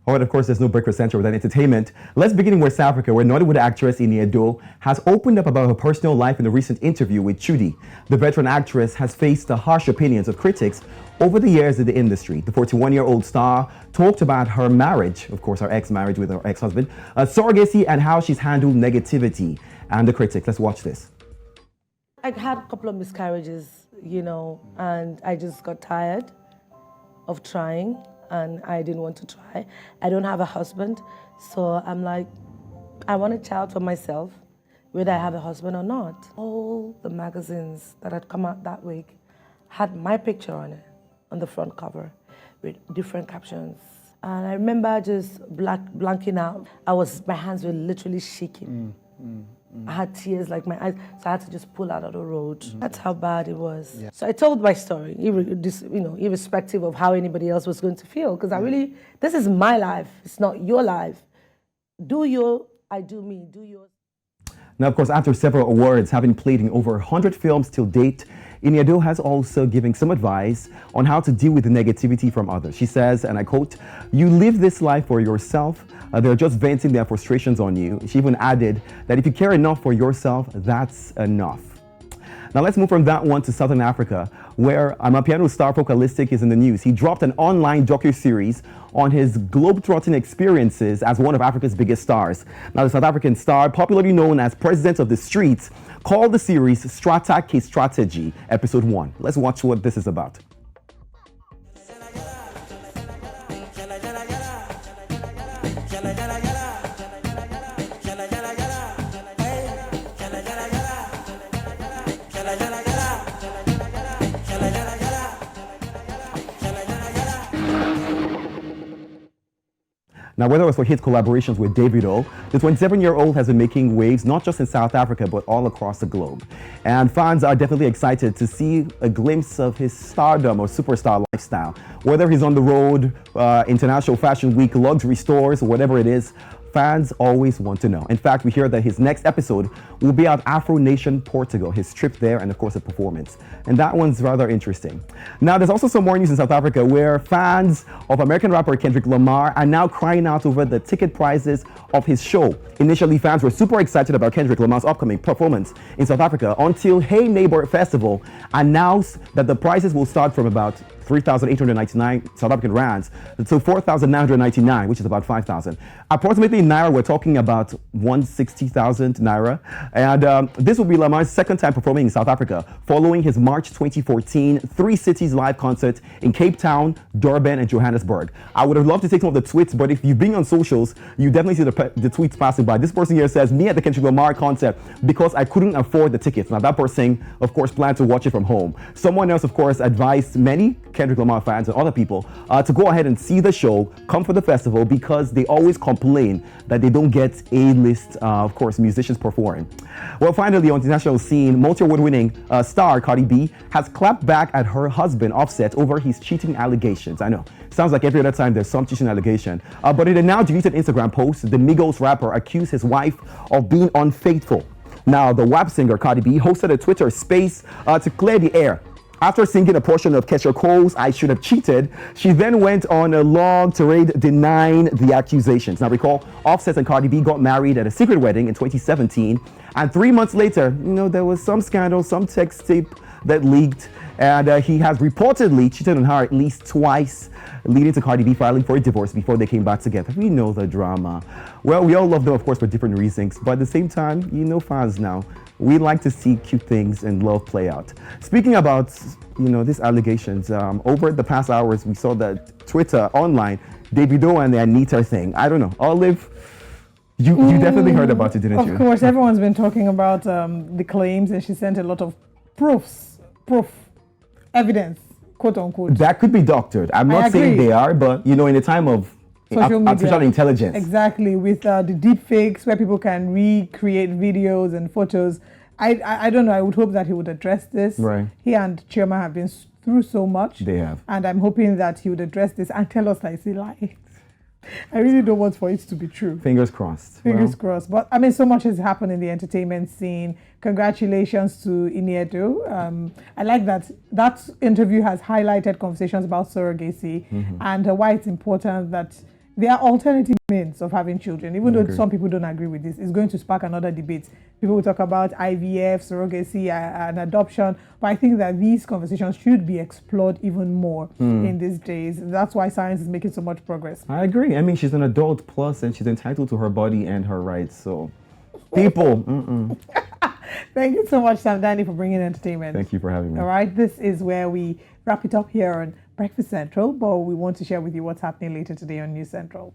All right, of course, there's no breakfast center without entertainment. Let's begin in West Africa, where Nollywood actress Ini Edo has opened up about her personal life in a recent interview with Chude. The veteran actress has faced the harsh opinions of critics over the years in the industry. The 41-year-old star talked about her marriage, of course, her ex-marriage with her ex-husband, surrogacy, and how she's handled negativity and the critics. Let's watch this. I had a couple of miscarriages, and I just got tired of trying. And I didn't want to try. I don't have a husband, so I'm like, I want a child for myself, whether I have a husband or not. All the magazines that had come out that week had my picture on it, on the front cover, with different captions. And I remember just blanking out. My hands were literally shaking. I had tears like my eyes, so I had to just pull out of the road. That's how bad it was. Yeah. So I told my story, irrespective of how anybody else was going to feel, because this is my life. It's not your life. I do me, do yours. Now, of course, after several awards, having played in over 100 films till date, Ini Edo has also given some advice on how to deal with the negativity from others. She says, and I quote, "You live this life for yourself. They're just venting their frustrations on you." She even added that if you care enough for yourself, that's enough. Now let's move from that one to Southern Africa, where Amapiano star Focalistic is in the news. He dropped an online docu-series on his globe-trotting experiences as one of Africa's biggest stars. Now the South African star, popularly known as President of the Streets, called the series Strata K Strategy, Episode 1. Let's watch what this is about. Now, whether it was for hit collaborations with Davido, the 27-year-old has been making waves not just in South Africa, but all across the globe. And fans are definitely excited to see a glimpse of his stardom or superstar lifestyle. Whether he's on the road, International Fashion Week, luxury stores, whatever it is, fans always want to know. In fact, we hear that his next episode will be at Afro Nation, Portugal, his trip there, and of course a performance. And that one's rather interesting. Now, there's also some more news in South Africa where fans of American rapper Kendrick Lamar are now crying out over the ticket prices of his show. Initially, fans were super excited about Kendrick Lamar's upcoming performance in South Africa until Hey Neighbor Festival announced that the prices will start from about 3,899 South African rands to 4,999, which is about 5,000. Approximately in Naira, we're talking about 160,000 Naira. And this will be Lamar's second time performing in South Africa, following his March 2014 Three Cities live concert in Cape Town, Durban, and Johannesburg. I would have loved to take some of the tweets, but if you've been on socials, you definitely see the tweets passing by. This person here says, "Me at the Kendrick Lamar concert because I couldn't afford the tickets." Now that person, of course, planned to watch it from home. Someone else, of course, advised many Kendrick Lamar fans and other people to go ahead and see the show, come for the festival, because they always complain that they don't get A-list, of course, musicians performing. Well, finally, on the international scene, multi-award winning star Cardi B has clapped back at her husband Offset over his cheating allegations. I know, sounds like every other time there's some cheating allegation. But in a now deleted Instagram post, the Migos rapper accused his wife of being unfaithful. Now, the WAP singer Cardi B hosted a Twitter space to clear the air. After singing a portion of Kesha Cole's "I Should Have Cheated," she then went on a long tirade denying the accusations. Now recall, Offset and Cardi B got married at a secret wedding in 2017, and 3 months later, there was some scandal, some text tape that leaked, and he has reportedly cheated on her at least twice, leading to Cardi B filing for a divorce before they came back together. We know the drama. Well, we all love them, of course, for different reasons, but at the same time, fans now, we like to see cute things and love play out. Speaking about, these allegations, over the past hours, we saw that Twitter online, Davido and the Anita thing. I don't know. Olive, you definitely heard about it, didn't you? Of course, everyone's been talking about the claims, and she sent a lot of evidence, quote unquote. That could be doctored. I'm not saying they are, but, in a time of artificial intelligence. Exactly, with the deep fakes where people can recreate videos and photos. I don't know, I would hope that he would address this. Right. He and Chioma have been through so much. They have. And I'm hoping that he would address this and tell us that it's a lie. I really don't want for it to be true. Fingers crossed. Fingers crossed. But so much has happened in the entertainment scene. Congratulations to Ini Edo. I like that interview has highlighted conversations about surrogacy and why it's important that there are alternative means of having children, even though some people don't agree with this. It's going to spark another debate. People will talk about IVF, surrogacy, and adoption. But I think that these conversations should be explored even more in these days. That's why science is making so much progress. I agree. I mean, she's an adult plus, and she's entitled to her body and her rights. So, people. Thank you so much, Sam Danny, for bringing entertainment. Thank you for having me. All right, this is where we wrap it up here on Breakfast Central, but we want to share with you what's happening later today on News Central.